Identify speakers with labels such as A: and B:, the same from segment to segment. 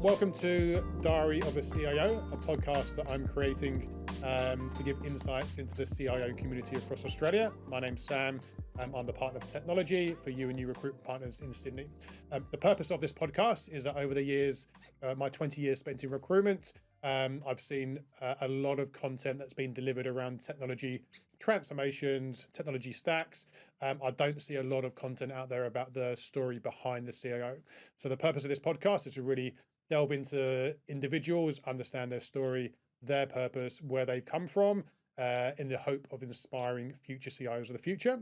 A: Welcome to Diary of a CIO, a podcast that I'm creating to give insights into the CIO community across Australia. My name's Sam. I'm the partner for technology for U&U recruitment partners in Sydney. The purpose of this podcast is that over the years, my 20 years spent in recruitment, I've seen a lot of content that's been delivered around technology transformations, technology stacks. I don't see a lot of content out there about the story behind the CIO. So the purpose of this podcast is to really delve into individuals, understand their story, their purpose, where they've come from, in the hope of inspiring future CIOs of the future.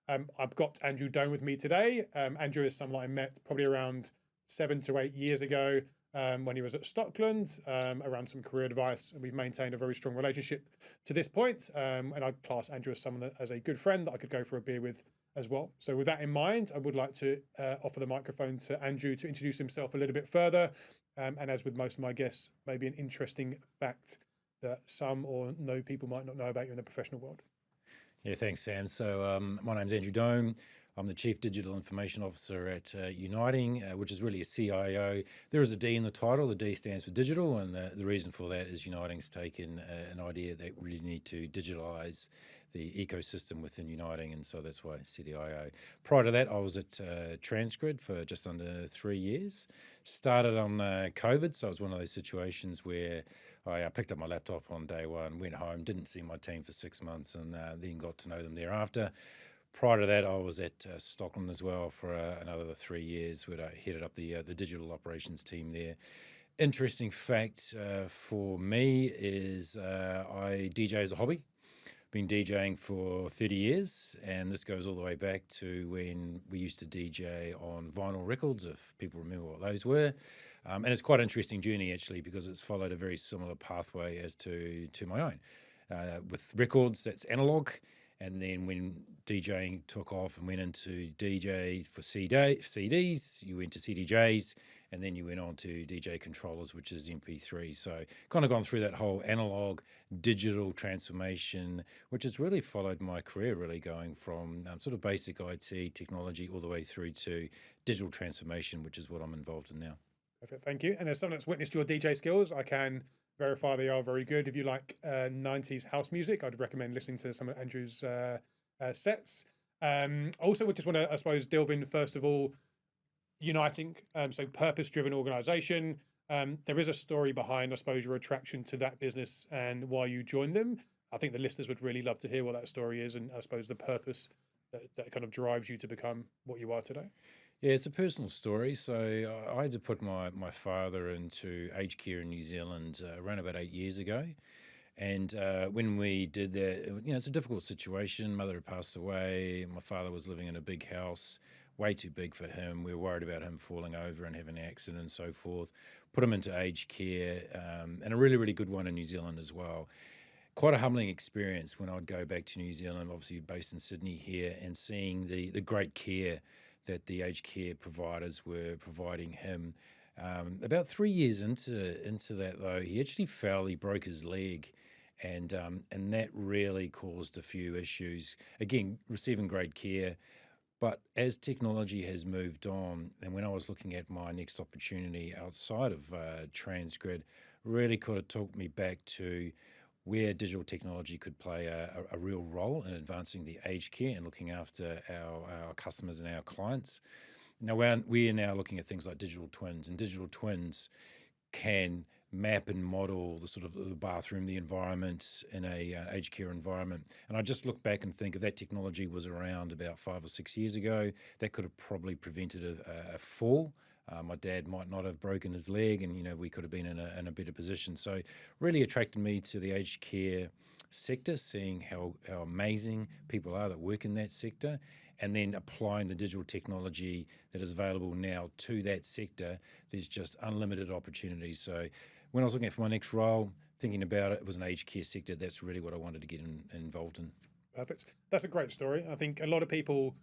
A: I've got Andrew Doan with me today. Andrew is someone I met probably around 7 to 8 years ago when he was at Stockland, around some career advice, and we've maintained a very strong relationship to this point. And I'd class Andrew as someone as a good friend that I could go for a beer with as well. So with that in mind, I would like to offer the microphone to Andrew to introduce himself a little bit further. And as with most of my guests, maybe an interesting fact that some or no people might not know about you in the professional world.
B: Yeah, thanks, Sam. So my name's Andrew Doan. I'm the Chief Digital Information Officer at Uniting, which is really a CIO. There is a D in the title. The D stands for digital, and the reason for that is Uniting's taken an idea that we really need to digitalise the ecosystem within Uniting, and so that's why CDIO. Prior to that, I was at Transgrid for just under 3 years. Started on COVID, so it was one of those situations where I picked up my laptop on day one, went home, didn't see my team for 6 months, and then got to know them thereafter. Prior to that, I was at Stockland as well for another 3 years, where I headed up the digital operations team there. Interesting fact for me is I DJ as a hobby. Been DJing for 30 years, and this goes all the way back to when we used to DJ on vinyl records, if people remember what those were. And it's quite an interesting journey, actually, because it's followed a very similar pathway as to my own. With records, that's analog. And then when DJing took off and went into DJ for CDs, you went to CDJs, and then you went on to DJ controllers, which is MP3. So kind of gone through that whole analog digital transformation, which has really followed my career, really going from sort of basic IT technology all the way through to digital transformation, which is what I'm involved in now.
A: Perfect, thank you. And as someone that's witnessed your DJ skills, I can verify they are very good. If you like 90s house music, I'd recommend listening to some of Andrew's sets. Also, we just want to, I suppose, delve in first of all, Uniting, so purpose-driven organization. There is a story behind, I suppose, your attraction to that business and why you joined them. I think the listeners would really love to hear what that story is, and I suppose the purpose that kind of drives you to become what you are today.
B: Yeah, it's a personal story. So I had to put my father into aged care in New Zealand around about 8 years ago. And when we did that, it's a difficult situation. Mother had passed away. My father was living in a big house, way too big for him. We were worried about him falling over and having an accident and so forth. Put him into aged care, and a really, really good one in New Zealand as well. Quite a humbling experience when I'd go back to New Zealand, obviously based in Sydney here, and seeing the great care that the aged care providers were providing him. About 3 years into that, though, he actually fell. He broke his leg, and that really caused a few issues. Again, receiving great care, but as technology has moved on, and when I was looking at my next opportunity outside of Transgrid, really could have took me back to where digital technology could play a real role in advancing the aged care and looking after our customers and our clients. Now, we are now looking at things like digital twins, and digital twins can map and model the sort of the bathroom, the environment in a aged care environment. And I just look back and think if that technology was around about 5 or 6 years ago, that could have probably prevented a fall. My dad might not have broken his leg, and we could have been in a better position. So really attracted me to the aged care sector, seeing how amazing people are that work in that sector, and then applying the digital technology that is available now to that sector. There's just unlimited opportunities. So when I was looking for my next role, thinking about it, it was an aged care sector. That's really what I wanted to get involved in.
A: Perfect. That's a great story. I think a lot of people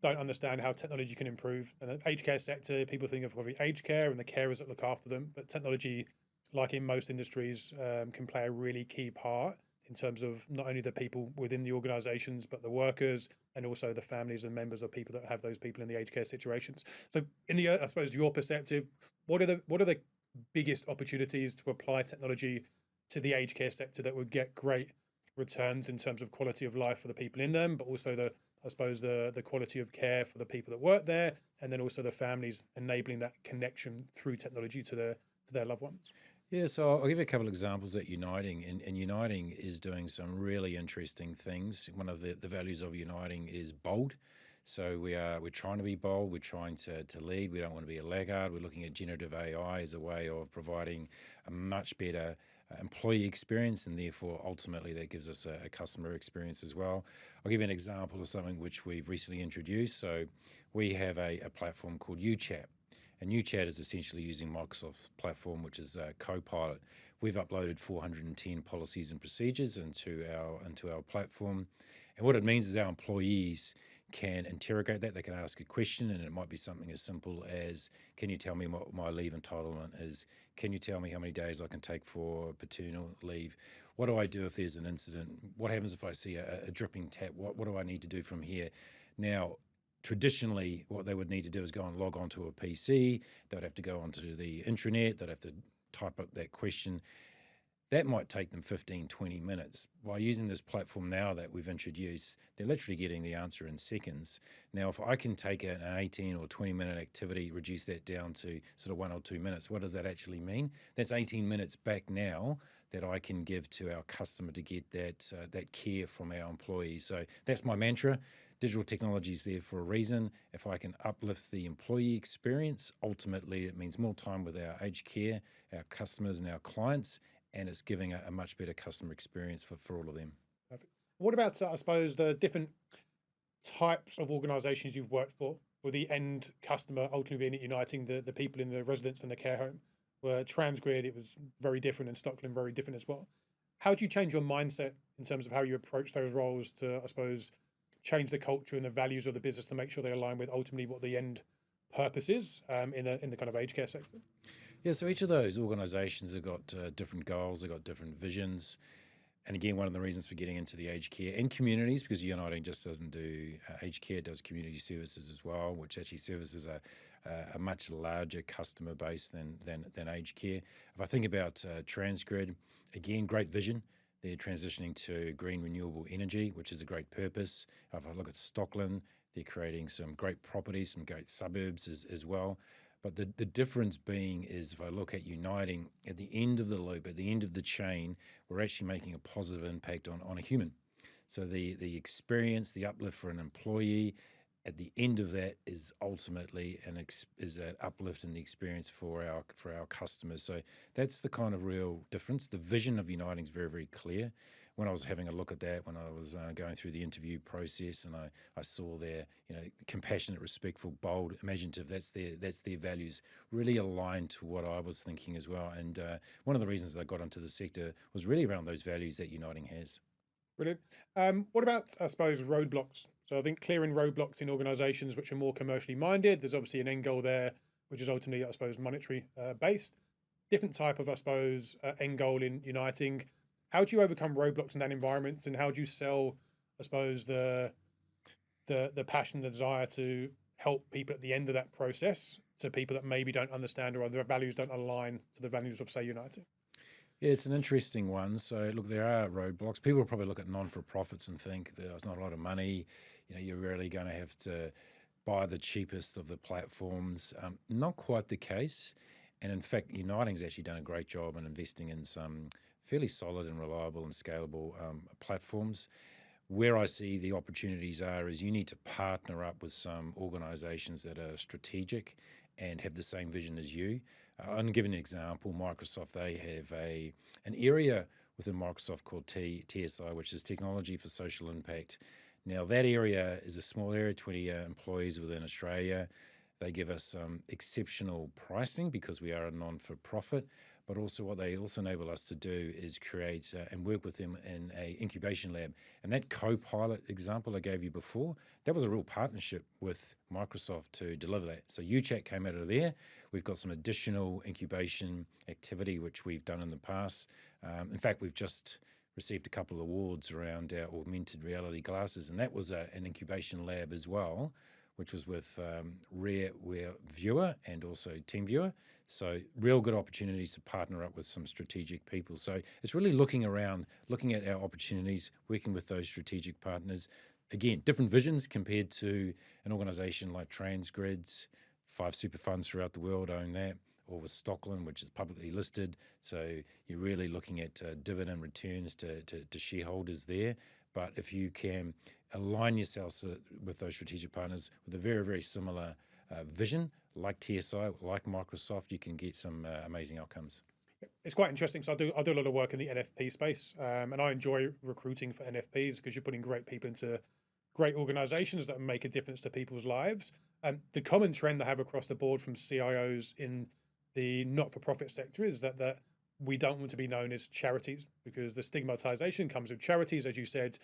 A: don't understand how technology can improve. And the aged care sector, people think of probably aged care and the carers that look after them, but technology, like in most industries, can play a really key part in terms of not only the people within the organizations, but the workers and also the families and members of people that have those people in the aged care situations. So in the, I suppose, your perspective, what are the biggest opportunities to apply technology to the aged care sector that would get great returns in terms of quality of life for the people in them, but also the quality of care for the people that work there, and then also the families enabling that connection through technology to their loved ones.
B: Yeah, so I'll give you a couple of examples at Uniting, and Uniting is doing some really interesting things. One of the values of Uniting is bold. So we're trying to be bold, we're trying to lead, we don't want to be a laggard. We're looking at generative AI as a way of providing a much better employee experience, and therefore ultimately that gives us a customer experience as well. I'll give you an example of something which we've recently introduced. So we have a platform called UChat. And UChat is essentially using Microsoft's platform, which is Copilot. We've uploaded 410 policies and procedures into our platform. And what it means is our employees can interrogate that. They can ask a question, and it might be something as simple as, can you tell me what my leave entitlement is? Can you tell me how many days I can take for paternal leave? What do I do if there's an incident? What happens if I see a dripping tap? What do I need to do from here? Now, traditionally, what they would need to do is go and log onto a PC. They would have to go onto the intranet. They'd have to type up that question. That might take them 15, 20 minutes. By using this platform now that we've introduced, they're literally getting the answer in seconds. Now, if I can take an 18 or 20-minute activity, reduce that down to sort of 1 or 2 minutes, what does that actually mean? That's 18 minutes back now that I can give to our customer to get that care from our employees. So that's my mantra. Digital technology is there for a reason. If I can uplift the employee experience, ultimately it means more time with our aged care, our customers and our clients, and it's giving a much better customer experience for all of them.
A: Perfect. What about, I suppose, the different types of organisations you've worked for, with the end customer ultimately being uniting the people in the residence and the care home? Where Transgrid, it was very different, and Stockland very different as well. How do you change your mindset in terms of how you approach those roles to, I suppose, change the culture and the values of the business to make sure they align with ultimately what the end purpose is in the kind of aged care sector?
B: Yeah, so each of those organisations have got different goals, they've got different visions. And again, one of the reasons for getting into the aged care and communities, because Uniting just doesn't do aged care, it does community services as well, which actually services a much larger customer base than aged care. If I think about Transgrid, again, great vision. They're transitioning to green renewable energy, which is a great purpose. If I look at Stockland, they're creating some great properties, some great suburbs as well. But the difference being is, if I look at Uniting, at the end of the loop, at the end of the chain, we're actually making a positive impact on a human. So the experience, the uplift for an employee, at the end of that is ultimately an uplift in the experience for our customers. So that's the kind of real difference. The vision of Uniting is very, very clear. When I was having a look at that, when I was going through the interview process, and I saw their, compassionate, respectful, bold, imaginative, that's their values, really aligned to what I was thinking as well. And one of the reasons that I got into the sector was really around those values that Uniting has.
A: Brilliant. What about, I suppose, roadblocks? So I think clearing roadblocks in organisations which are more commercially minded, there's obviously an end goal there, which is ultimately, I suppose, monetary based. Different type of, I suppose, end goal in Uniting. How do you overcome roadblocks in that environment, and how do you sell, I suppose, the passion, the desire to help people at the end of that process to people that maybe don't understand or their values don't align to the values of, say, Uniting?
B: Yeah, it's an interesting one. So, look, there are roadblocks. People will probably look at non-for-profits and think there's not a lot of money. You're really going to have to buy the cheapest of the platforms. Not quite the case. And in fact, Uniting's actually done a great job in investing in some fairly solid and reliable and scalable platforms. Where I see the opportunities is you need to partner up with some organisations that are strategic and have the same vision as you. I'm giving an example. Microsoft, they have an area within Microsoft called TSI, which is Technology for Social Impact. Now, that area is a small area, 20 employees within Australia. They give us exceptional pricing because we are a non-for-profit, but also what they also enable us to do is create and work with them in an incubation lab. And that Copilot example I gave you before, that was a real partnership with Microsoft to deliver that. So UChat came out of there. We've got some additional incubation activity, which we've done in the past. In fact, we've just received a couple of awards around our augmented reality glasses, and that was an incubation lab as well, which was with Rareware Viewer and also TeamViewer. So real good opportunities to partner up with some strategic people. So it's really looking around, looking at our opportunities, working with those strategic partners. Again, different visions compared to an organisation like Transgrid's. 5 super funds throughout the world own that, or with Stockland, which is publicly listed. So you're really looking at dividend returns to shareholders there. But if you can align yourselves with those strategic partners with a very, very similar vision, like TSI, like Microsoft, you can get some amazing outcomes.
A: It's quite interesting. So I do a lot of work in the NFP space, and I enjoy recruiting for NFPs because you're putting great people into great organizations that make a difference to people's lives. The common trend I have across the board from CIOs in the not-for-profit sector is that we don't want to be known as charities because the stigmatization comes with charities, as you said,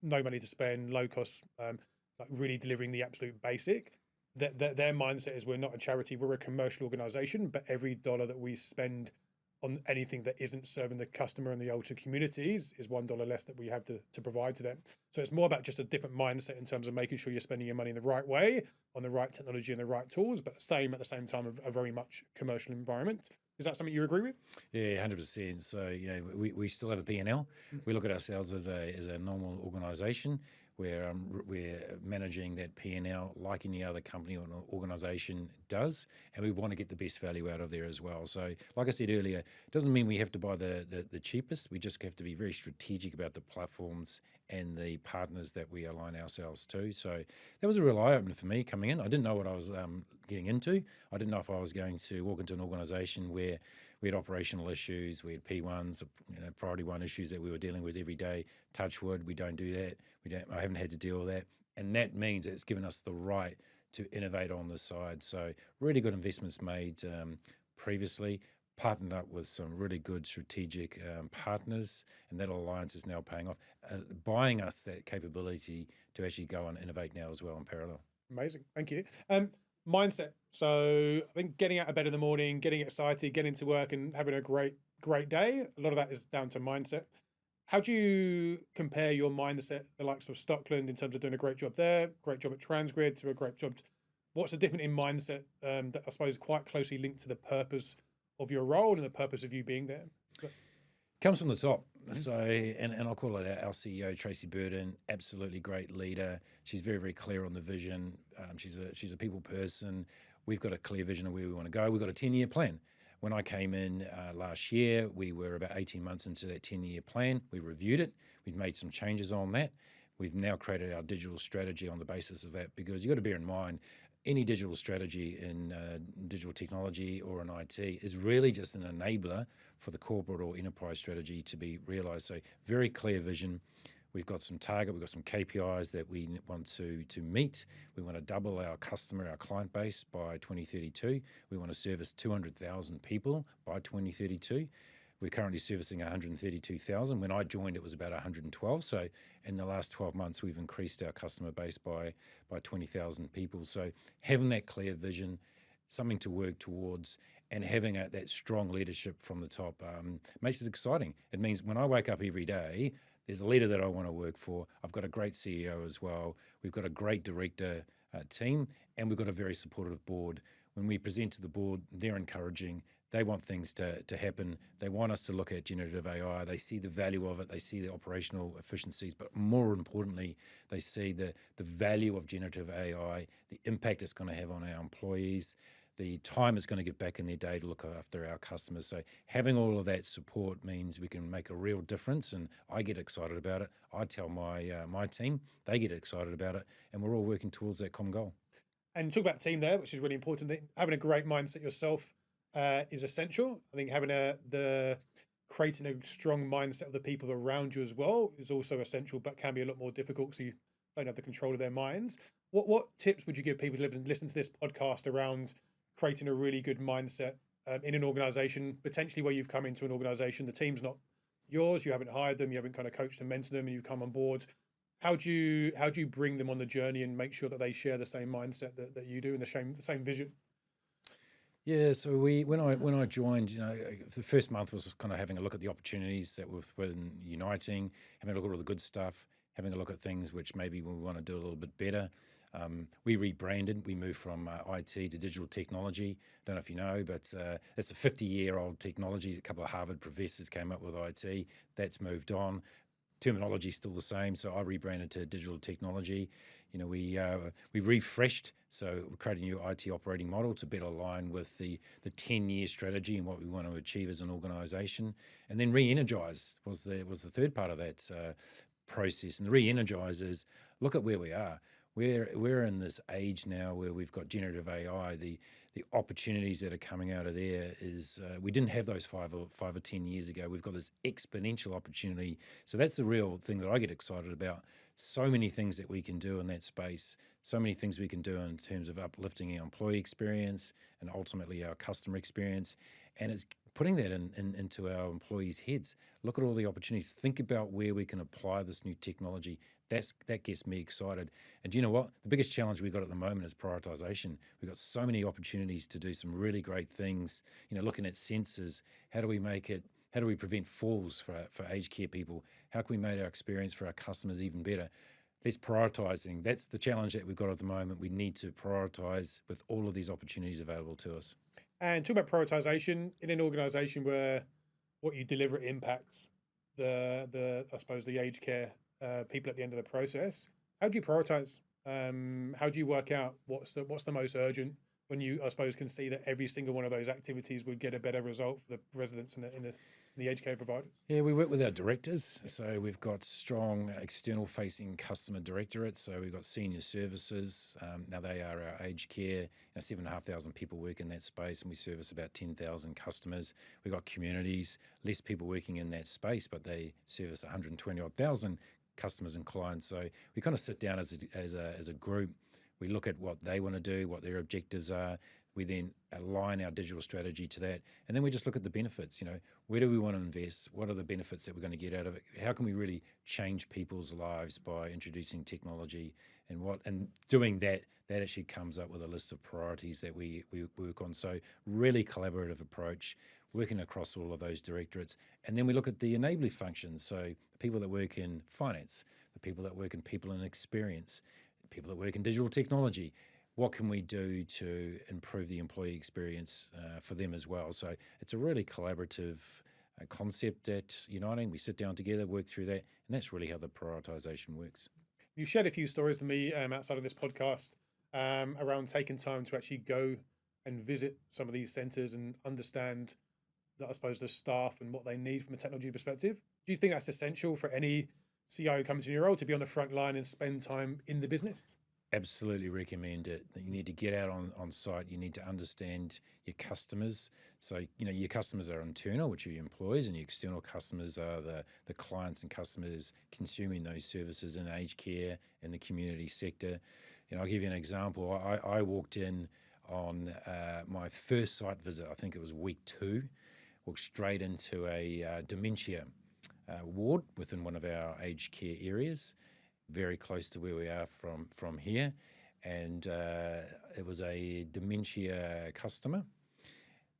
A: no money to spend, low cost, like really delivering the absolute basic. Their mindset is we're not a charity, we're a commercial organization, but every dollar that we spend on anything that isn't serving the customer and the ultra communities is $1 less that we have to provide to them. So it's more about just a different mindset in terms of making sure you're spending your money in the right way, on the right technology and the right tools, but at the same time, a very much commercial environment. Is that something you agree with?
B: Yeah, 100%. So, we still have a P&L. We look at ourselves as a normal organisation where we're managing that P&L like any other company or organisation does, and we want to get the best value out of there as well. So, like I said earlier, it doesn't mean we have to buy the cheapest. We just have to be very strategic about the platforms and the partners that we align ourselves to. So that was a real eye-opener for me coming in. I didn't know what I was getting into. I didn't know if I was going to walk into an organisation where we had operational issues, we had P1s, priority one issues that we were dealing with every day. Touch wood, we don't do that. I haven't had to deal with that. And that means it's given us the right to innovate on the side. So really good investments made previously, partnered up with some really good strategic partners, and that alliance is now paying off, buying us that capability to actually go and innovate now as well in parallel.
A: Amazing. Thank you. Mindset. So I think getting out of bed in the morning, getting excited, getting to work and having a great day, a lot of that is down to mindset. How do you compare your mindset, the likes of Stockland, in terms of doing a great job there, great job at Transgrid, to a great job? What's the difference in mindset that I suppose quite closely linked to the purpose of your role and the purpose of you being there?
B: Comes from the top. So, and I'll call it our CEO, Tracy Burden, absolutely great leader. She's very, very clear on the vision. She's a people person. We've got a clear vision of where we want to go. We've got a 10-year plan. When I came in last year, we were about 18 months into that 10-year plan. We reviewed it. We've made some changes on that. We've now created our digital strategy on the basis of that, because you've got to bear in mind, any digital strategy in digital technology or in IT is really just an enabler for the corporate or enterprise strategy to be realised. So very clear vision. We've got some target, we've got some KPIs that we want to meet. We want to double our client base by 2032. We want to service 200,000 people by 2032. We're currently servicing 132,000. When I joined, it was about 112. So in the last 12 months, we've increased our customer base by 20,000 people. So having that clear vision, something to work towards, and having that strong leadership from the top makes it exciting. It means when I wake up every day, there's a leader that I want to work for. I've got a great CEO as well. We've got a great director team, and we've got a very supportive board. When we present to the board, they're encouraging. They want things to happen. They want us to look at generative AI. They see the value of it. They see the operational efficiencies. But more importantly, they see the value of generative AI, the impact it's going to have on our employees, the time it's going to give back in their day to look after our customers. So having all of that support means we can make a real difference, and I get excited about it. I tell my team, they get excited about it, and we're all working towards that common goal.
A: And talk about team there, which is really important. Having a great mindset yourself is essential. I think having creating a strong mindset of the people around you as well is also essential, but can be a lot more difficult because you don't have the control of their minds. What tips would you give people to listen to this podcast around creating a really good mindset in an organization, potentially where you've come into an organization, the team's not yours, you haven't hired them, you haven't kind of coached and mentored them, and you've come on board? How do you bring them on the journey and make sure that they share the same mindset that you do and the same vision?
B: Yeah, so when I joined, the first month was kind of having a look at the opportunities that were within Uniting, having a look at all the good stuff, having a look at things which maybe we want to do a little bit better. We rebranded. We moved from IT to digital technology. Don't know if you know, but it's a 50-year-old technology. A couple of Harvard professors came up with IT. That's moved on. Terminology is still the same, so I rebranded to digital technology. We refreshed, so we created a new IT operating model to better align with the 10-year strategy and what we want to achieve as an organisation. And then re-energize was the third part of that process. And the re-energize is look at where we are. We're in this age now where we've got generative AI. The opportunities that are coming out of there is we didn't have those 5 or 10 years ago. We've got this exponential opportunity. So that's the real thing that I get excited about. So many things that we can do in that space. So many things we can do in terms of uplifting our employee experience and ultimately our customer experience. And it's putting that into our employees' heads. Look at all the opportunities. Think about where we can apply this new technology. That gets me excited. And do you know what? The biggest challenge we've got at the moment is prioritization. We've got so many opportunities to do some really great things. Looking at sensors, how do we prevent falls for aged care people? How can we make our experience for our customers even better? Let's prioritizing. That's the challenge that we've got at the moment. We need to prioritize with all of these opportunities available to us.
A: And talk about prioritization in an organization where what you deliver impacts the I suppose the aged care people at the end of the process. How do you prioritize? How do you work out what's the most urgent when you, I suppose, can see that every single one of those activities would get a better result for the residents in the aged care provider?
B: Yeah, we work with our directors. So we've got strong external-facing customer directorates. So we've got senior services. Now they are our aged care. 7,500 people work in that space, and we service about 10,000 customers. We've got communities, less people working in that space, but they service 120,000 customers and clients. So we kind of sit down as a group. We look at what they want to do, what their objectives are. We then align our digital strategy to that. And then we just look at the benefits. Where do we want to invest? What are the benefits that we're going to get out of it? How can we really change people's lives by introducing technology? And doing that actually comes up with a list of priorities that we work on. So really collaborative approach, working across all of those directorates. And then we look at the enabling functions. So the people that work in finance, the people that work in people and experience, the people that work in digital technology. What can we do to improve the employee experience for them as well? So it's a really collaborative concept at Uniting. We sit down together, work through that, and that's really how the prioritization works.
A: You shared a few stories with me outside of this podcast around taking time to actually go and visit some of these centres and understand that, I suppose, the staff and what they need from a technology perspective. Do you think that's essential for any CIO coming to your role to be on the front line and spend time in the business?
B: Absolutely recommend it. You need to get out on site. You need to understand your customers. So, your customers are internal, which are your employees, and your external customers are the clients and customers consuming those services in aged care and the community sector. I'll give you an example. I walked in on my first site visit, I think it was week 2, walked straight into a dementia ward within one of our aged care areas, very close to where we are from here. And it was a dementia customer.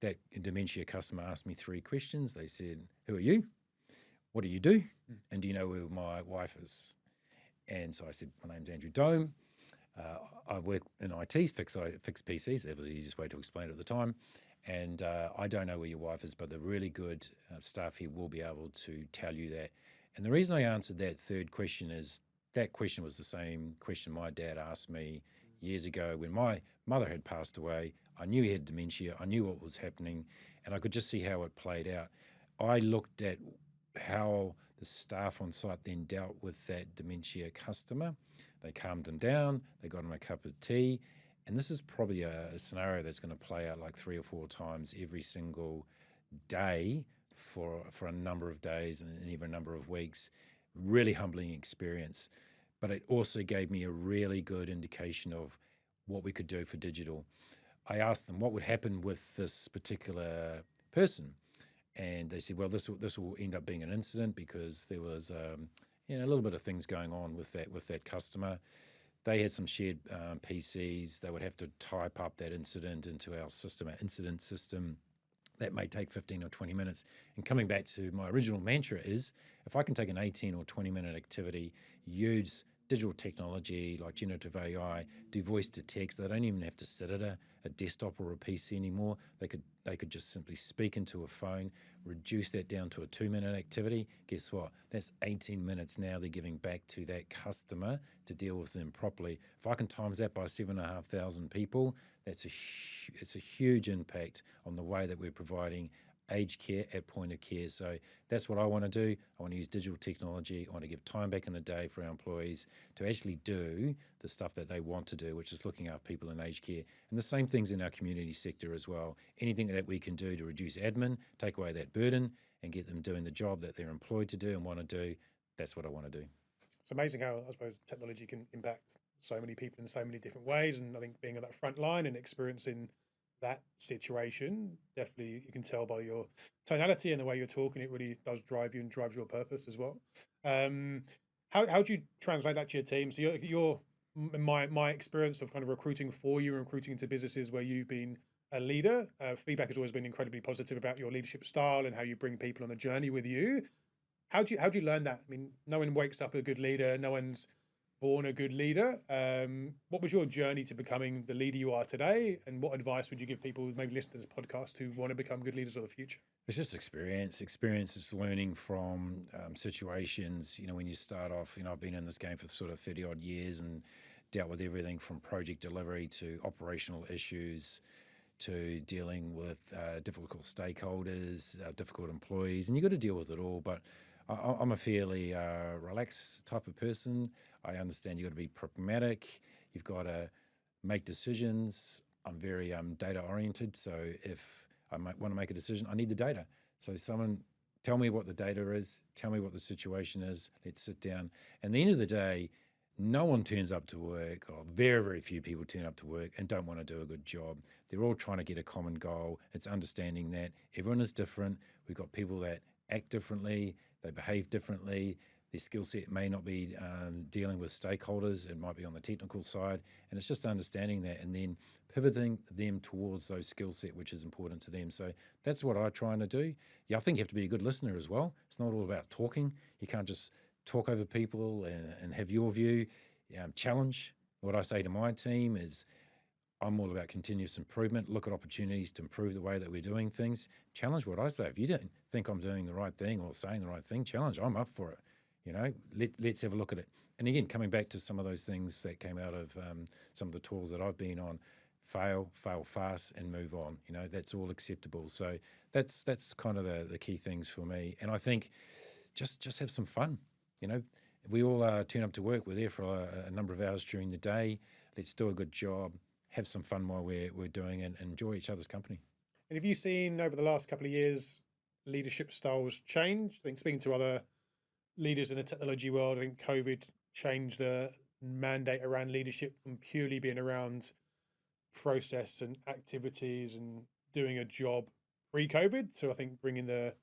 B: That dementia customer asked me 3 questions. They said, "Who are you? What do you do? And do you know where my wife is?" And so I said, "My name's Andrew Dome. I work in IT, fix PCs. That was the easiest way to explain it at the time. And I don't know where your wife is, but the really good staff here will be able to tell you that." And the reason I answered that third question is that question was the same question my dad asked me years ago when my mother had passed away. I knew he had dementia. I knew what was happening, and I could just see how it played out. I looked at how the staff on site then dealt with that dementia customer. They calmed him down. They got him a cup of tea. And this is probably a scenario that's going to play out like 3 or 4 times every single day for a number of days and even a number of weeks. Really humbling experience. But it also gave me a really good indication of what we could do for digital. I asked them what would happen with this particular person. And they said, well, this will end up being an incident because there was a little bit of things going on with that customer. They had some shared PCs. They would have to type up that incident into our system, our incident system. That may take 15 or 20 minutes. And coming back to my original mantra is, if I can take an 18 or 20-minute activity, use digital technology like generative AI, do voice to text. They don't even have to sit at a desktop or a PC anymore. They could just simply speak into a phone, reduce that down to a 2-minute activity. Guess what? That's 18 minutes now they're giving back to that customer to deal with them properly. If I can times that by 7,500 people, it's a huge impact on the way that we're providing aged care at point of care. So that's what I want to do. I want to use digital technology. I want to give time back in the day for our employees to actually do the stuff that they want to do, which is looking after people in aged care. And the same things in our community sector as well. Anything that we can do to reduce admin, take away that burden, and get them doing the job that they're employed to do and want to do, that's what I want to do.
A: It's amazing how, I suppose, technology can impact so many people in so many different ways. And I think being at that front line and experiencing that situation, definitely you can tell by your tonality and the way you're talking, it really does drive you and drives your purpose as well. How do you translate that to your team? So you're my experience of kind of recruiting for you and recruiting into businesses where you've been a leader, feedback has always been incredibly positive about your leadership style and how you bring people on the journey with you. How do you learn that? I mean, no one wakes up a good leader, no one's born a good leader. What was your journey to becoming the leader you are today? And what advice would you give people who maybe listen to this podcast who want to become good leaders of the future?
B: It's just experience. Experience is learning from situations. You know, when you start off, I've been in this game for sort of 30 odd years and dealt with everything from project delivery to operational issues to dealing with difficult stakeholders, difficult employees, and you've got to deal with it all. But I'm a fairly relaxed type of person. I understand you've got to be pragmatic. You've got to make decisions. I'm very data oriented. So if I want to make a decision, I need the data. So someone tell me what the data is, tell me what the situation is, let's sit down. And at the end of the day, no one turns up to work, or very, very few people turn up to work and don't want to do a good job. They're all trying to get a common goal. It's understanding that everyone is different. We've got people that act differently, they behave differently. Their skill set may not be dealing with stakeholders. It might be on the technical side. And it's just understanding that and then pivoting them towards those skill set, which is important to them. So that's what I try to do. Yeah, I think you have to be a good listener as well. It's not all about talking. You can't just talk over people and have your view. Challenge. What I say to my team is I'm all about continuous improvement, look at opportunities to improve the way that we're doing things. Challenge what I say. If you don't think I'm doing the right thing or saying the right thing, challenge. I'm up for it. Let's have a look at it. And again, coming back to some of those things that came out of some of the tours that I've been on, fail fast and move on. That's all acceptable. So that's kind of the key things for me. And I think just have some fun. We all turn up to work. We're there for a number of hours during the day. Let's do a good job, have some fun while we're doing it, and enjoy each other's company.
A: And have you seen over the last couple of years leadership styles change? I think speaking to other leaders in the technology world, I think COVID changed the mandate around leadership from purely being around process and activities and doing a job pre-COVID. So I think bringing the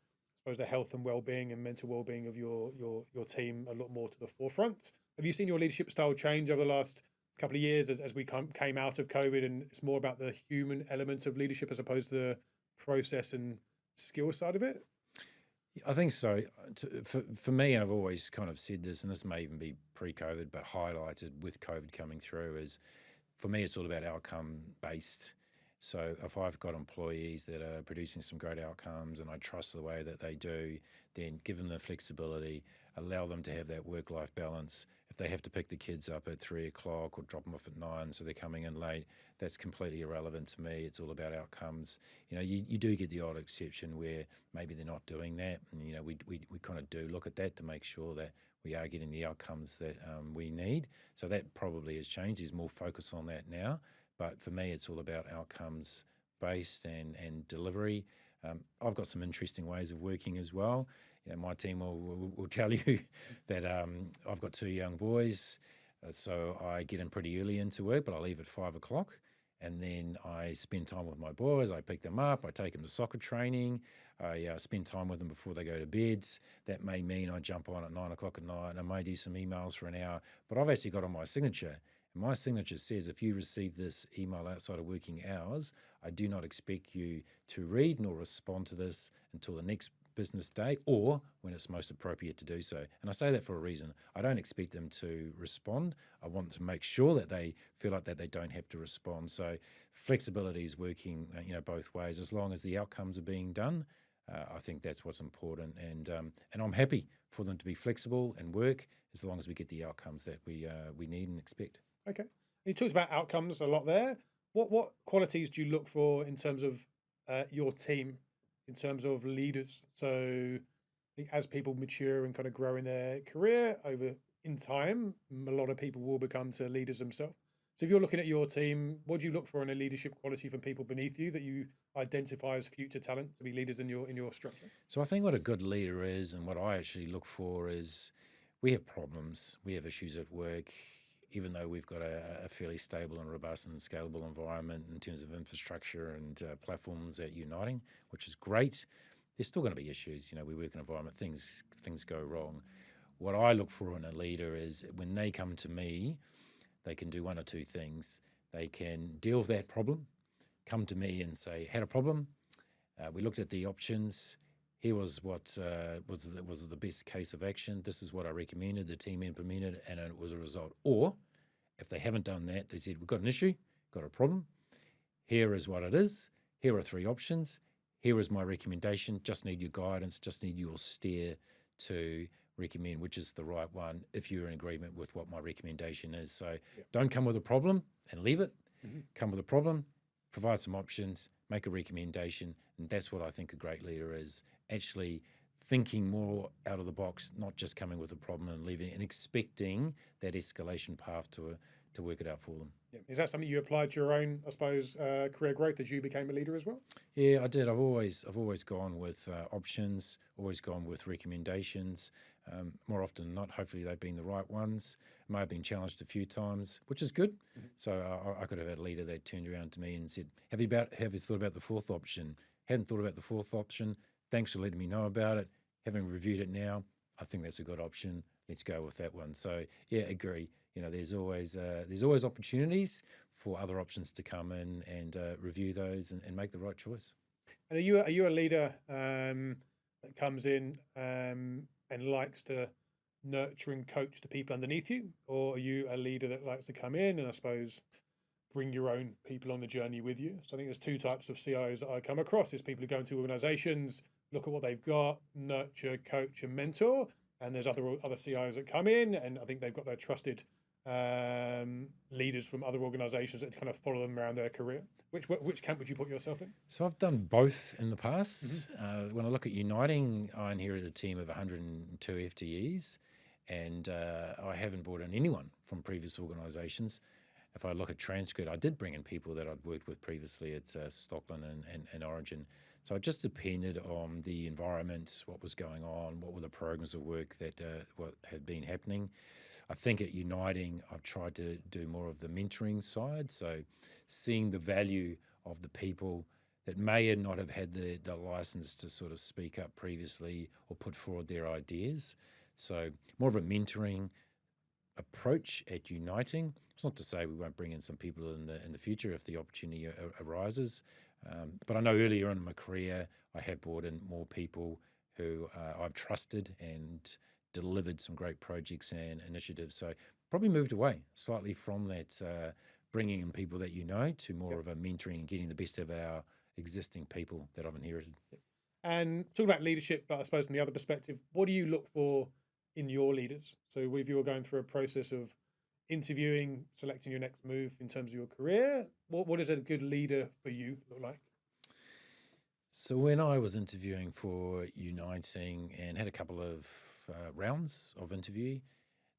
A: health and well-being and mental well-being of your team a lot more to the forefront. Have you seen your leadership style change over the last couple of years as we came out of COVID, and it's more about the human element of leadership as opposed to the process and skill side of it?
B: I think so. For me, and I've always kind of said this, and this may even be pre-COVID, but highlighted with COVID coming through, is for me, it's all about outcome-based. So if I've got employees that are producing some great outcomes and I trust the way that they do, then give them the flexibility, allow them to have that work-life balance. If they have to pick the kids up at 3 o'clock or drop them off at 9, so they're coming in late, that's completely irrelevant to me. It's all about outcomes. You do get the odd exception where maybe they're not doing that. And, we kind of do look at that to make sure that we are getting the outcomes that we need. So that probably has changed. There's more focus on that now. But for me, it's all about outcomes based and delivery. I've got some interesting ways of working as well. My team will tell you that I've got 2 young boys, so I get in pretty early into work, but I leave at 5 o'clock. And then I spend time with my boys. I pick them up. I take them to soccer training. I spend time with them before they go to bed. That may mean I jump on at 9 o'clock at night and I may do some emails for an hour. But I've actually got on my signature. And my signature says, if you receive this email outside of working hours, I do not expect you to read nor respond to this until the next business day or when it's most appropriate to do so. And I say that for a reason. I don't expect them to respond. I want to make sure that they feel like that they don't have to respond. So flexibility is working, both ways. As long as the outcomes are being done, I think that's what's important. And I'm happy for them to be flexible and work as long as we get the outcomes that we need and expect.
A: Okay. You talked about outcomes a lot there. What qualities do you look for in terms of your team, in terms of leaders? So I think as people mature and kind of grow in their career in time, a lot of people will become to leaders themselves. So if you're looking at your team, what do you look for in a leadership quality from people beneath you that you identify as future talent to be leaders in your structure?
B: So I think what a good leader is, and what I actually look for, is we have problems, we have issues at work. Even though we've got a fairly stable and robust and scalable environment in terms of infrastructure and platforms at Uniting, which is great, there's still going to be issues. We work in an environment, things go wrong. What I look for in a leader is when they come to me, they can do one or two things. They can deal with that problem, come to me and say, had a problem, we looked at the options, here was what was the best case of action. This is what I recommended. The team implemented, and it was a result. Or if they haven't done that, they said, we've got an issue, got a problem. Here is what it is. Here are three options. Here is my recommendation. Just need your guidance. Just need your steer to recommend which is the right one if you're in agreement with what my recommendation is. So don't come with a problem and leave it. Mm-hmm. Come with a problem, provide some options, make a recommendation. And that's what I think a great leader is. Actually thinking more out of the box, not just coming with a problem and leaving and expecting that escalation path to work it out for them.
A: Yeah. Is that something you applied to your own, I suppose, career growth as you became a leader as well?
B: Yeah, I did. I've always gone with options, always gone with recommendations. More often than not, hopefully they've been the right ones. May have been challenged a few times, which is good. Mm-hmm. So I could have had a leader that turned around to me and said, have you thought about the fourth option? Hadn't thought about the fourth option. Thanks for letting me know about it. Having reviewed it now, I think that's a good option. Let's go with that one. So yeah, agree. There's always opportunities for other options to come in and review those and make the right choice.
A: And are you a leader that comes in and likes to nurture and coach the people underneath you, or are you a leader that likes to come in and I suppose bring your own people on the journey with you? So I think there's two types of CIOs that I come across. There's people who go into organizations, look at what they've got, nurture, coach, and mentor. And there's other CIOs that come in, and I think they've got their trusted leaders from other organizations that kind of follow them around their career. Which camp would you put yourself in?
B: So I've done both in the past. Mm-hmm. When I look at Uniting, I inherited a team of 102 FTEs, and I haven't brought in anyone from previous organizations. If I look at Transgrid, I did bring in people that I'd worked with previously at Stockland and Origin. So it just depended on the environment, what was going on, what were the programs of work that what had been happening. I think at Uniting, I've tried to do more of the mentoring side, so seeing the value of the people that may not have had the license to sort of speak up previously or put forward their ideas. So more of a mentoring approach at Uniting. It's not to say we won't bring in some people in the future if the opportunity arises. But I know earlier in my career, I have brought in more people who I've trusted and delivered some great projects and initiatives. So probably moved away slightly from that bringing in people that to more of a mentoring and getting the best of our existing people that I've inherited.
A: And talking about leadership, but I suppose from the other perspective, what do you look for in your leaders? So if you were going through a process of interviewing, selecting your next move in terms of your career, what does a good leader for you look like?
B: So when I was interviewing for Uniting and had a couple of rounds of interview,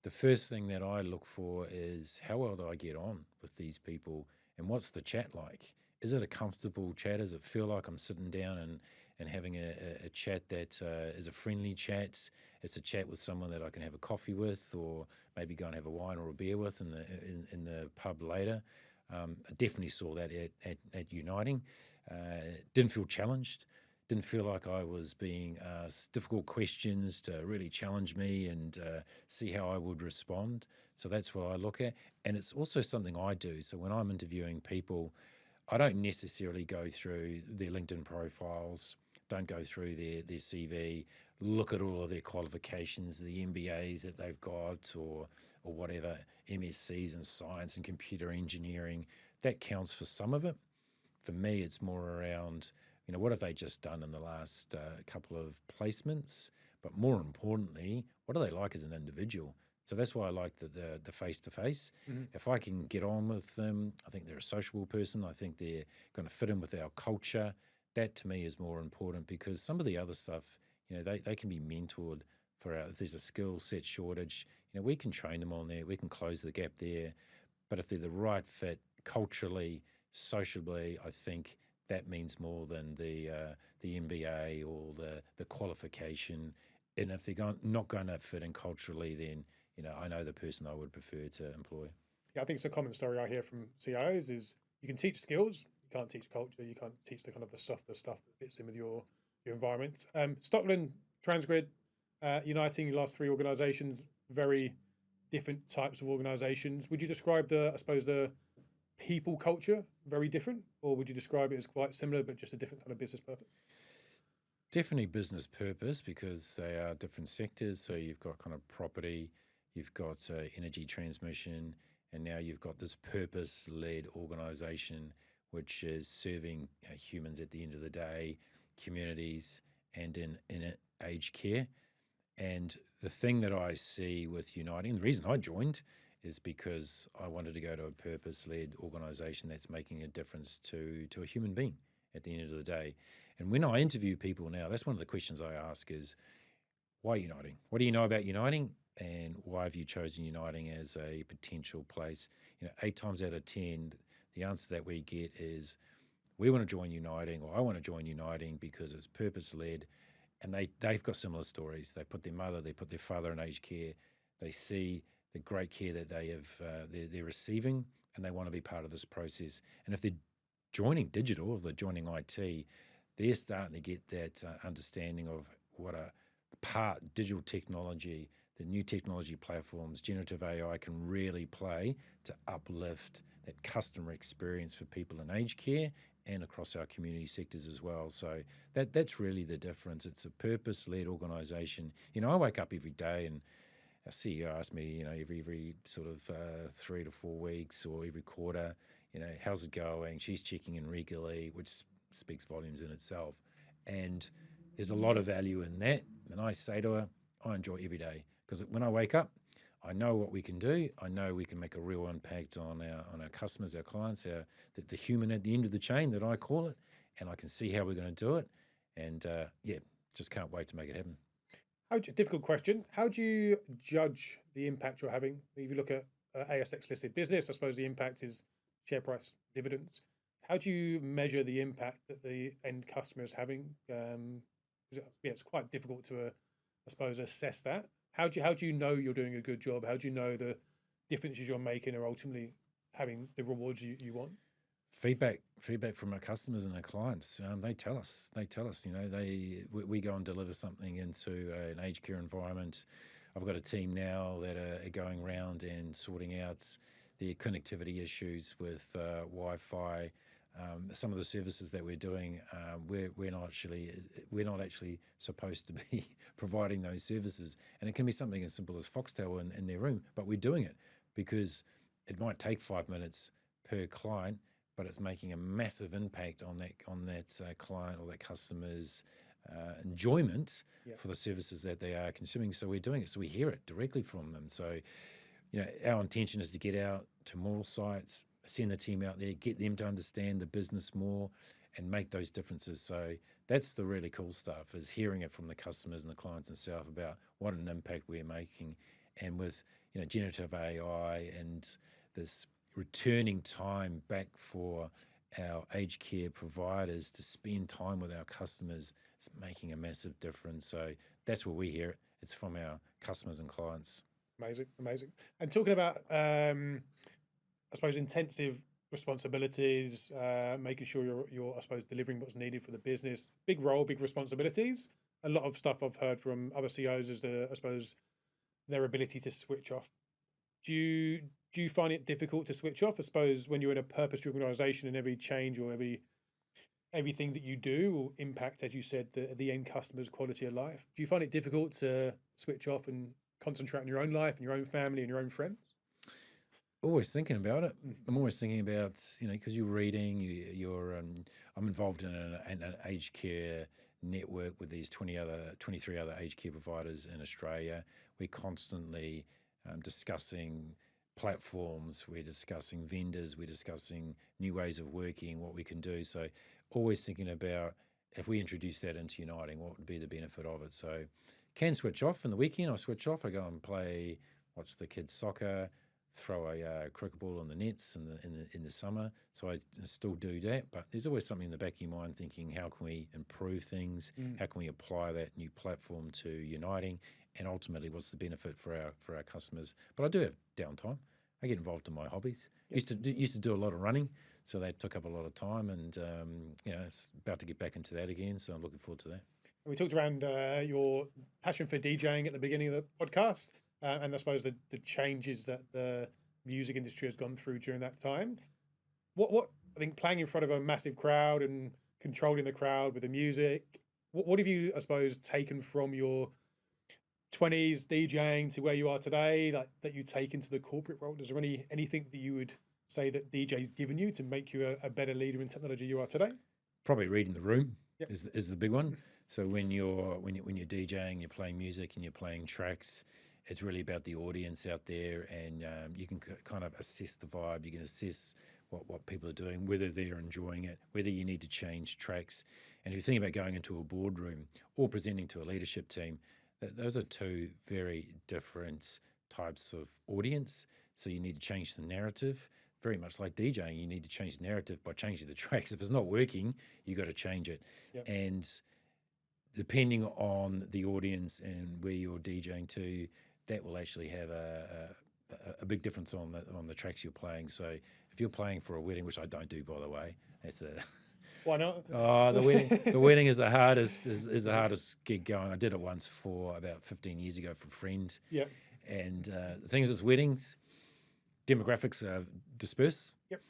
B: the first thing that I look for is how well do I get on with these people and what's the chat like? Is it a comfortable chat? Does it feel like I'm sitting down and having a chat that is a friendly chat? It's a chat with someone that I can have a coffee with or maybe go and have a wine or a beer with in the pub later. I definitely saw that at Uniting. Didn't feel challenged. Didn't feel like I was being asked difficult questions to really challenge me and see how I would respond. So that's what I look at. And it's also something I do. So when I'm interviewing people, I don't necessarily go through their LinkedIn profiles, don't go through their CV, look at all of their qualifications, the MBAs that they've got or whatever, MSCs in science and computer engineering. That counts for some of it. For me, it's more around, what have they just done in the last couple of placements? But more importantly, what are they like as an individual? So that's why I like the face-to-face. If I can get on with them, I think they're a sociable person. I think they're going to fit in with our culture. That to me is more important, because some of the other stuff, they can be mentored if there's a skill set shortage, we can train them on there. We can close the gap there. But if they're the right fit culturally, sociably, I think that means more than the MBA or the qualification. And if they're not going to fit in culturally, then I know the person I would prefer to employ.
A: Yeah, I think it's a common story I hear from CIOs is you can teach skills, you can't teach culture, you can't teach the kind of the softer stuff that fits in with your environment. Stockland, Transgrid, uniting your last three organisations, very different types of organisations. Would you describe the people culture very different, or would you describe it as quite similar but just a different kind of business purpose?
B: Definitely business purpose, because they are different sectors. So you've got kind of property, you've got energy transmission, and now you've got this purpose-led organisation which is serving humans at the end of the day, communities, and in aged care. And the thing that I see with Uniting, the reason I joined is because I wanted to go to a purpose-led organisation that's making a difference to a human being at the end of the day. And when I interview people now, that's one of the questions I ask is, why Uniting? What do you know about Uniting? And why have you chosen Uniting as a potential place? 8 times out of 10, the answer that we get is, we want to join Uniting, or I want to join Uniting because it's purpose-led. And they've got similar stories. They put their father in aged care. They see the great care that they're receiving, and they want to be part of this process. And if they're joining digital, or they're joining IT, they're starting to get that understanding of what a part digital technology, the new technology platforms, generative AI can really play to uplift that customer experience for people in aged care and across our community sectors as well. So that's really the difference. It's a purpose-led organisation. I wake up every day and our CEO asks me, every sort of 3 to 4 weeks or every quarter, how's it going? She's checking in regularly, which speaks volumes in itself. And there's a lot of value in that. And I say to her, I enjoy every day, because when I wake up, I know what we can do. I know we can make a real impact on our customers, our clients, the human at the end of the chain that I call it, and I can see how we're going to do it. And just can't wait to make it happen.
A: Difficult question. How do you judge the impact you're having? If you look at ASX listed business, I suppose the impact is share price, dividends. How do you measure the impact that the end customer is having? It's quite difficult to, I suppose, assess that. How do you know you're doing a good job? How do you know the differences you're making are ultimately having the rewards you want?
B: Feedback from our customers and our clients. They tell us. We go and deliver something into an aged care environment. I've got a team now that are going around and sorting out the connectivity issues with Wi-Fi. Some of the services that we're doing, we're not actually supposed to be providing those services, and it can be something as simple as Foxtel in their room, but we're doing it because it might take 5 minutes per client, but it's making a massive impact on that client or that customer's enjoyment for the services that they are consuming. So we're doing it, so we hear it directly from them. So our intention is to get out to more sites, send the team out there, get them to understand the business more and make those differences. So that's the really cool stuff, is hearing it from the customers and the clients themselves about what an impact we're making. And with generative AI and this returning time back for our aged care providers to spend time with our customers, it's making a massive difference. So that's where we hear it. It's from our customers and clients.
A: Amazing. And talking about, I suppose, intensive responsibilities, making sure you're, I suppose, delivering what's needed for the business. Big role, big responsibilities. A lot of stuff I've heard from other CEOs is I suppose, their ability to switch off. Do you find it difficult to switch off? I suppose when you're in a purpose-driven organisation and every change or every everything that you do will impact, as you said, the end customer's quality of life. Do you find it difficult to switch off and concentrate on your own life and your own family and your own friends?
B: Always thinking about it.
A: Mm.
B: I'm always thinking about, because you're reading, I'm involved in an aged care network with these 23 other aged care providers in Australia. We're constantly discussing platforms, we're discussing vendors, we're discussing new ways of working, what we can do. So always thinking about, if we introduce that into Uniting, what would be the benefit of it? So can switch off in the weekend. I switch off. I go and watch the kids' soccer, throw a cricket ball on the nets in the summer. So I still do that, but there's always something in the back of your mind thinking, how can we improve things? How can we apply that new platform to Uniting? And ultimately, what's the benefit for our customers? But I do have downtime. I get involved in my hobbies. Yep. Used to do a lot of running, so that took up a lot of time, and it's about to get back into that again. So I'm looking forward to that.
A: We talked around your passion for DJing at the beginning of the podcast, and I suppose the changes that the music industry has gone through during that time. What I think, playing in front of a massive crowd and controlling the crowd with the music, what have you, I suppose, taken from your 20s DJing to where you are today, like that you take into the corporate world? Is there anything that you would say that DJ's given you to make you a better leader in technology you are today?
B: Probably reading the room.
A: Yep.
B: is the big one. So when you're DJing, you're playing music and you're playing tracks, it's really about the audience out there, and you can kind of assess the vibe. You can assess what people are doing, whether they're enjoying it, whether you need to change tracks. And if you think about going into a boardroom or presenting to a leadership team, those are two very different types of audience. So you need to change the narrative. Very much like DJing, you need to change the narrative by changing the tracks. If it's not working, you got to change it.
A: Yep.
B: And depending on the audience and where you're DJing to, that will actually have a big difference on the tracks you're playing. So if you're playing for a wedding, which I don't do, by the way, that's a
A: why not?
B: Oh, the wedding is the hardest gig going. I did it once for about 15 years ago for a friend.
A: Yeah.
B: And the thing is with weddings, demographics are dispersed.
A: Yep.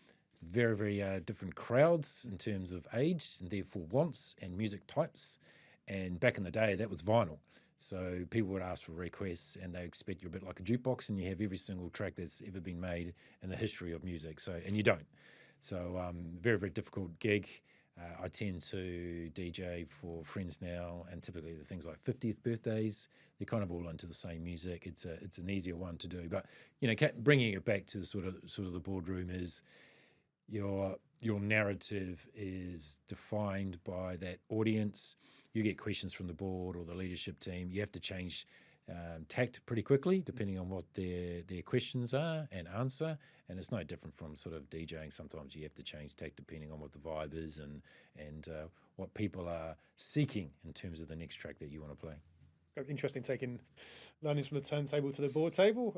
B: Very, very different crowds in terms of age and therefore wants and music types. And back in the day, that was vinyl. So people would ask for requests and they expect you're a bit like a jukebox and you have every single track that's ever been made in the history of music. So, and you don't. So very, very difficult gig. I tend to DJ for friends now, and typically the things like 50th birthdays, they're kind of all into the same music. It's an easier one to do. But, bringing it back to sort of the boardroom is your narrative is defined by that audience. You get questions from the board or the leadership team. You have to change tact pretty quickly, depending on what their questions are and answer. And it's no different from sort of DJing. Sometimes you have to change tact depending on what the vibe is and what people are seeking in terms of the next track that you want to play.
A: Interesting, taking learnings from the turntable to the board table.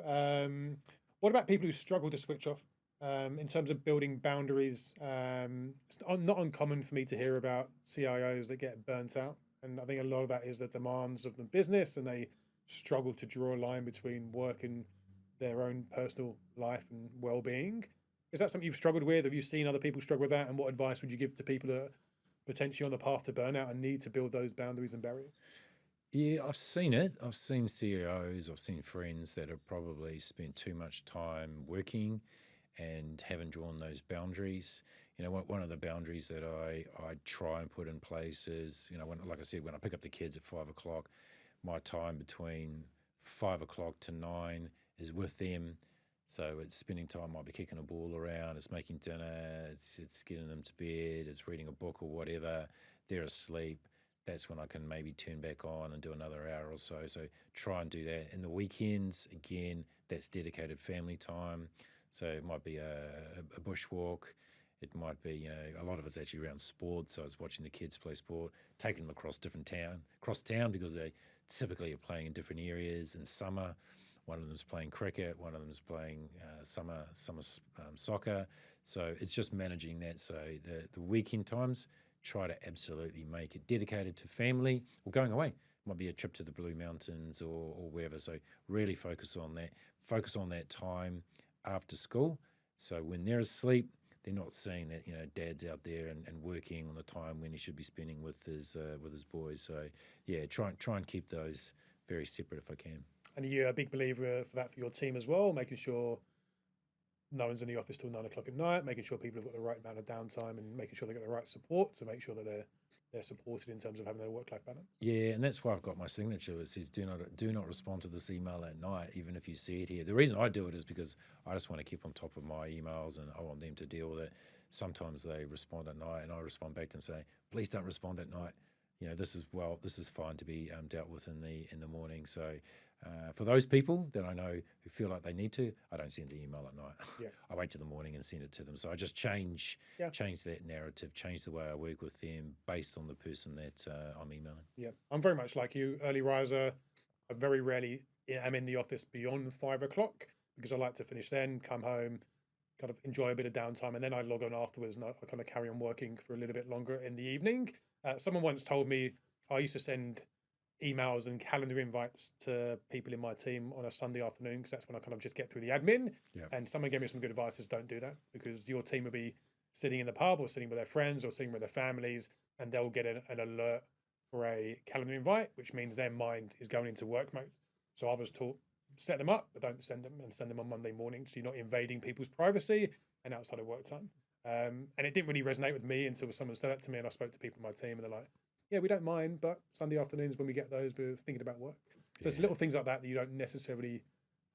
A: What about people who struggle to switch off? In terms of building boundaries, it's not uncommon for me to hear about CIOs that get burnt out. And I think a lot of that is the demands of the business, and they struggle to draw a line between work and their own personal life and well-being. Is that something you've struggled with? Have you seen other people struggle with that? And what advice would you give to people that are potentially on the path to burnout and need to build those boundaries and barriers?
B: Yeah, I've seen it. I've seen CEOs, I've seen friends that have probably spent too much time working and haven't drawn those boundaries. One of the boundaries that I try and put in place is, like I said, when I pick up the kids at 5 o'clock, my time between 5 o'clock to 9 is with them. So it's spending time, might be kicking a ball around, it's making dinner, it's getting them to bed, it's reading a book or whatever. They're asleep. That's when I can maybe turn back on and do another hour or so. So try and do that. In the weekends, again, that's dedicated family time. So it might be a bushwalk. It might be, a lot of it's actually around sport. So it's watching the kids play sport, taking them across town because they typically are playing in different areas. In summer, one of them's playing cricket, one of them's playing summer soccer. So it's just managing that. So the weekend times, try to absolutely make it dedicated to family or going away. Might be a trip to the Blue Mountains or wherever. So really focus on that. Focus on that time after school. So when they're asleep, they're not seeing that, dad's out there and working on the time when he should be spending with his boys. So yeah, try and keep those very separate if I can.
A: And are you a big believer for that for your team as well, making sure no one's in the office till 9 o'clock at night, making sure people have got the right amount of downtime and making sure they get the right support to make sure that they're supported in terms of having their work-life balance?
B: Yeah, and that's why I've got my signature. It says do not respond to this email at night, even if you see it here. The reason I do it is because I just want to keep on top of my emails and I want them to deal with it. Sometimes they respond at night and I respond back to them saying, please don't respond at night. This is fine to be dealt with in the morning. So for those people that I know who feel like they need to, I don't send the email at night.
A: Yeah.
B: I wait till the morning and send it to them. So I just change that narrative, change the way I work with them based on the person that I'm emailing.
A: Yeah, I'm very much like you, early riser. I very rarely am in the office beyond 5 o'clock because I like to finish then, come home, kind of enjoy a bit of downtime, and then I log on afterwards and I kind of carry on working for a little bit longer in the evening. Someone once told me I used to send emails and calendar invites to people in my team on a Sunday afternoon because that's when I kind of just get through the admin.
B: Yeah.
A: And someone gave me some good advice: is don't do that, because your team will be sitting in the pub or sitting with their friends or sitting with their families, and they'll get an alert for a calendar invite, which means their mind is going into work mode. So I was taught, set them up, but don't send them, and send them on Monday morning so you're not invading people's privacy and outside of work time. And it didn't really resonate with me until someone said that to me, and I spoke to people in my team and they're like, yeah, we don't mind, but Sunday afternoons when we get those, we're thinking about work. So there's little things like that you don't necessarily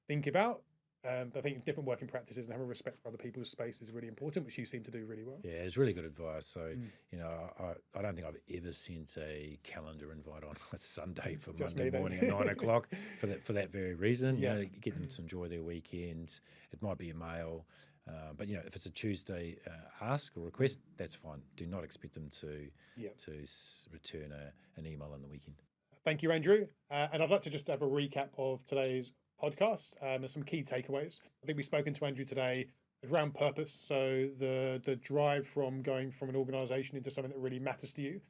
A: think about. But I think different working practices and having respect for other people's space is really important, which you seem to do really well.
B: Yeah, it's really good advice. So, I don't think I've ever sent a calendar invite on a Sunday for
A: Just
B: Monday morning at 9 o'clock for that very reason.
A: Yeah.
B: Get them to enjoy their weekend. It might be a mail. But if it's a Tuesday ask or request, that's fine. Do not expect them to return an email on the weekend.
A: Thank you, Andrew. And I'd like to just have a recap of today's podcast and some key takeaways. I think we've spoken to Andrew today around purpose. So the drive from going from an organization into something that really matters to you,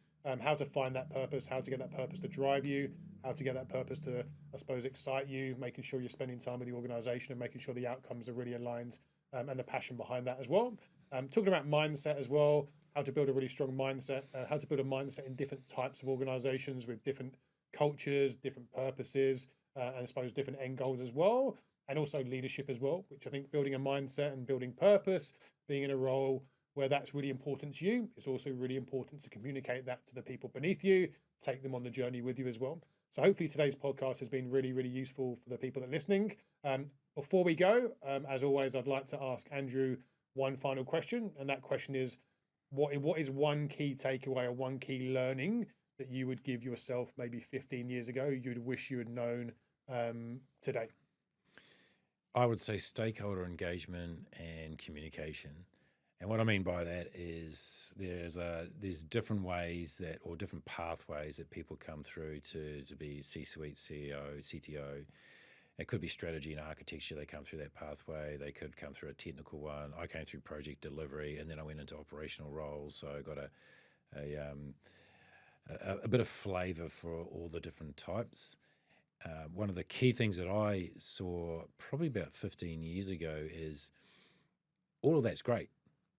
A: how to find that purpose, how to get that purpose to drive you, how to get that purpose to, I suppose, excite you, making sure you're spending time with the organization and making sure the outcomes are really aligned, and the passion behind that as well. Talking about mindset as well, how to build a really strong mindset, how to build a mindset in different types of organizations with different cultures, different purposes, and I suppose different end goals as well, and also leadership as well, which I think building a mindset and building purpose, being in a role where that's really important to you, it's also really important to communicate that to the people beneath you, take them on the journey with you as well. So hopefully today's podcast has been really, really useful for the people that are listening. Before we go, as always, I'd like to ask Andrew one final question, and that question is, what is one key takeaway or one key learning that you would give yourself maybe 15 years ago you'd wish you had known today?
B: I would say stakeholder engagement and communication. And what I mean by that is there's different ways or different pathways that people come through to be C-suite, CEO, CTO. It could be strategy and architecture. They come through that pathway. They could come through a technical one. I came through project delivery, and then I went into operational roles. So I got a bit of flavour for all the different types. One of the key things that I saw probably about 15 years ago is all of that's great.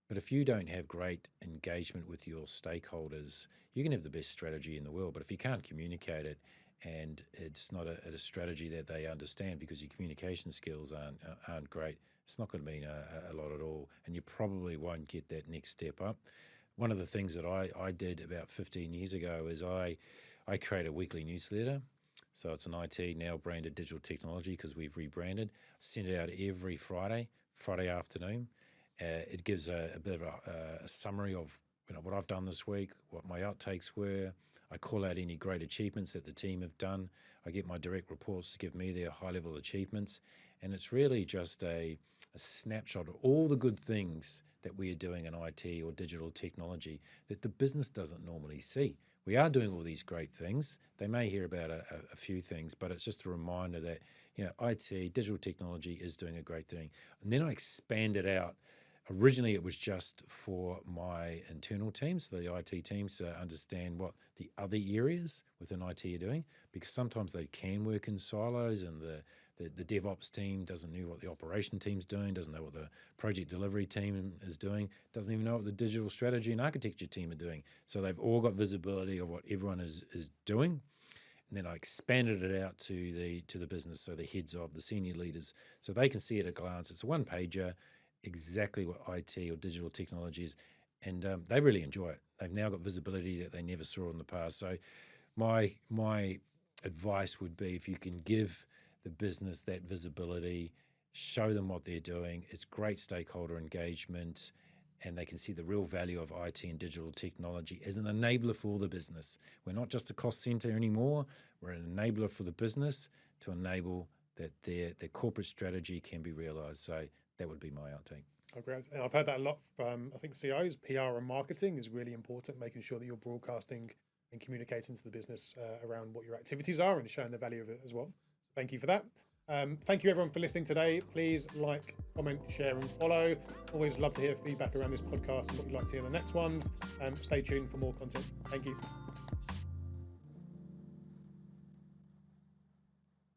B: But if you don't have great engagement with your stakeholders, you can have the best strategy in the world. But if you can't communicate it and it's not a strategy that they understand because your communication skills aren't great, it's not going to mean a lot at all. And you probably won't get that next step up. One of the things that I did about 15 years ago is I created a weekly newsletter. So it's an IT now branded digital technology because we've rebranded. Send it out every Friday afternoon. It gives a bit of a summary of what I've done this week, what my outtakes were. I call out any great achievements that the team have done. I get my direct reports to give me their high-level achievements. And it's really just a snapshot of all the good things that we are doing in IT or digital technology that the business doesn't normally see. We are doing all these great things. They may hear about a few things, but it's just a reminder that IT, digital technology is doing a great thing. And then I expand it out. Originally, it was just for my internal teams, the IT teams, to understand what the other areas within IT are doing, because sometimes they can work in silos and the DevOps team doesn't know what the operation team's doing, doesn't know what the project delivery team is doing, doesn't even know what the digital strategy and architecture team are doing. So they've all got visibility of what everyone is doing. And then I expanded it out to the business, so the heads of the senior leaders, so they can see at a glance. It's a one-pager, exactly what IT or digital technology is, and they really enjoy it. They've now got visibility that they never saw in the past. So my advice would be, if you can give the business that visibility, show them what they're doing, it's great stakeholder engagement, and they can see the real value of IT and digital technology as an enabler for the business. We're not just a cost center anymore. We're an enabler for the business to enable that their corporate strategy can be realized. So that would be my outtake.
A: Okay. And I've heard that a lot from, I think, CIOs. PR and marketing is really important, making sure that you're broadcasting and communicating to the business around what your activities are and showing the value of it as well. Thank you for that. Thank you everyone for listening today. Please like, comment, share and follow. Always love to hear feedback around this podcast and what you'd like to hear in the next ones. Stay tuned for more content. Thank you.